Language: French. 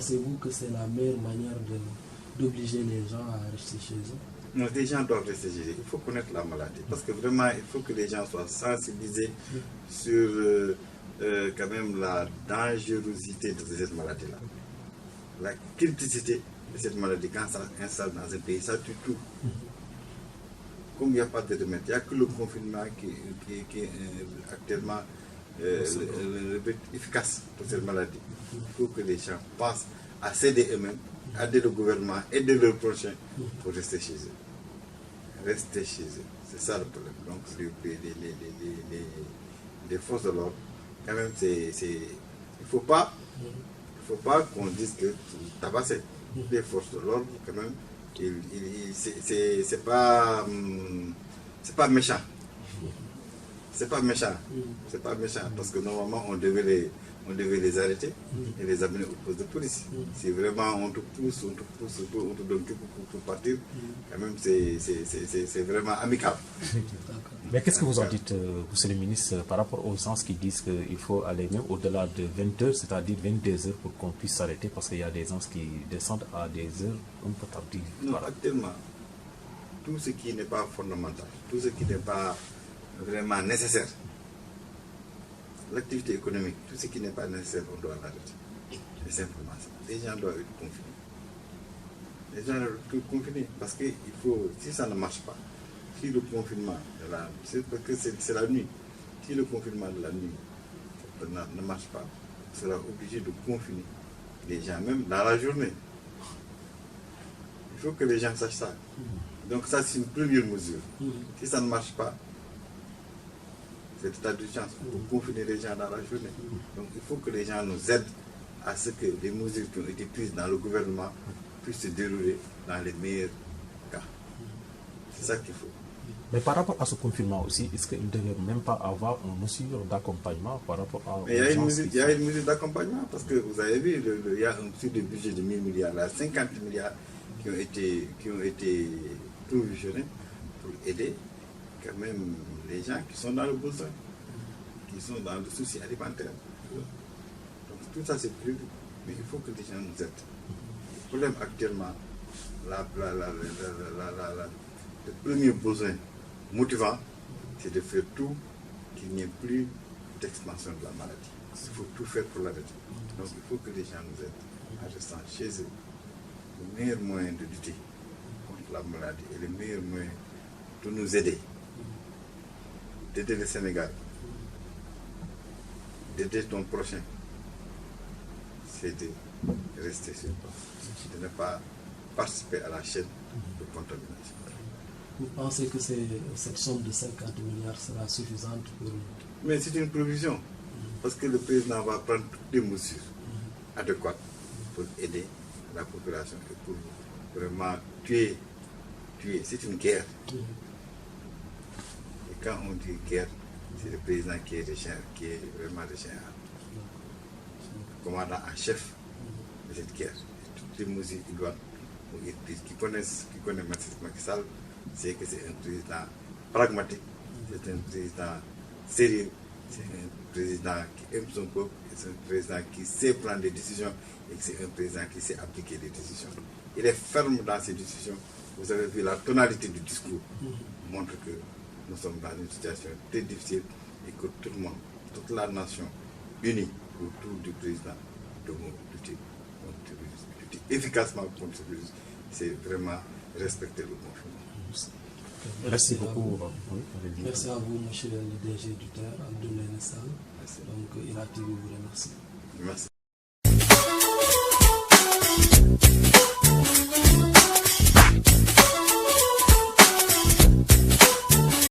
pensez-vous que c'est la meilleure manière d'obliger les gens à rester chez eux? Non, les gens doivent rester chez eux. Il faut connaître la maladie. Parce que vraiment, il faut que les gens soient sensibilisés sur quand même la dangerosité de cette maladie-là. La criticité de cette maladie, quand ça s'installe dans un pays, ça tue tout. Comme il n'y a pas de remède, il n'y a que le confinement qui est actuellement le but efficace pour cette maladie. Il faut que les gens pensent à s'aider eux-mêmes, à aider le gouvernement, aider leurs prochains pour rester chez eux. Rester chez eux, c'est ça le problème. Donc les forces de l'ordre, quand même, il ne faut pas qu'on dise que tabasser. Les forces de l'ordre, quand même, c'est pas méchant. C'est pas méchant. C'est pas méchant parce que normalement on devait les arrêter et les amener au poste de police. Si vraiment on te pousse, on te donne tout pour partir, quand même c'est vraiment amical. Mais qu'est-ce que vous en dites, monsieur le ministre, par rapport aux gens qui disent qu'il faut aller même au-delà de 20 heures, c'est-à-dire 22 heures pour qu'on puisse s'arrêter parce qu'il y a des gens qui descendent à des heures un peu tardives? Non, voilà. Actuellement, tout ce qui n'est pas fondamental, tout ce qui n'est pas vraiment nécessaire, l'activité économique, tout ce qui n'est pas nécessaire, on doit l'arrêter. Les informations. Les gens doivent être confinés. Les gens doivent être confinés parce que si ça ne marche pas, si le confinement, c'est parce que c'est la nuit, si le confinement de la nuit ne marche pas, on sera obligé de confiner les gens, même dans la journée. Il faut que les gens sachent ça. Donc ça, c'est une première mesure. Si ça ne marche pas, c'est état d'urgence pour confiner les gens dans la journée. Donc il faut que les gens nous aident à ce que les mesures qui ont été prises dans le gouvernement puissent se dérouler dans les meilleurs cas. C'est ça qu'il faut. Mais par rapport à ce confinement aussi, est-ce qu'il ne devrait même pas avoir une mesure d'accompagnement par rapport à... Mais il y a une mesure d'accompagnement parce que vous avez vu, il y a un sur des budgets de 1000 milliards, là, 50 milliards qui ont été provisionnés pour aider quand même les gens qui sont dans le besoin, qui sont dans le souci alimentaire. Donc tout ça c'est prévu, mais il faut que les gens nous aident. Le problème actuellement, le premier besoin motivant, c'est de faire tout qu'il n'y ait plus d'expansion de la maladie. Il faut tout faire pour l'arrêter. Donc il faut que les gens nous aident en restant chez eux. Le meilleur moyen de lutter contre la maladie et le meilleur moyen de nous aider, d'aider le Sénégal, d'aider ton prochain, c'est de rester sur place, de ne pas participer à la chaîne de contamination. Vous pensez que cette somme de 50 milliards sera suffisante pour... Mais c'est une provision, parce que le président va prendre toutes les mesures adéquates pour aider la population et pour vraiment tuer. C'est une guerre. Et quand on dit guerre, c'est le président qui est vraiment le général, commandant en chef de cette guerre. Et toutes les mesures idoines pour être prises. Qui connaît Macky Sall, c'est que c'est un président pragmatique, c'est un président sérieux, c'est un président qui aime son peuple, c'est un président qui sait prendre des décisions et c'est un président qui sait appliquer des décisions. Il est ferme dans ses décisions. Vous avez vu la tonalité du discours montre que nous sommes dans une situation très difficile et que tout le monde, toute la nation unie autour du président devons lutter contre ce virus. Lutter efficacement contre ce virus, c'est vraiment respecter le confinement. Merci beaucoup. Merci à vous, monsieur le DG du TER, Abdoulaye Nessal. Donc, IRA TV vous remercie. Merci.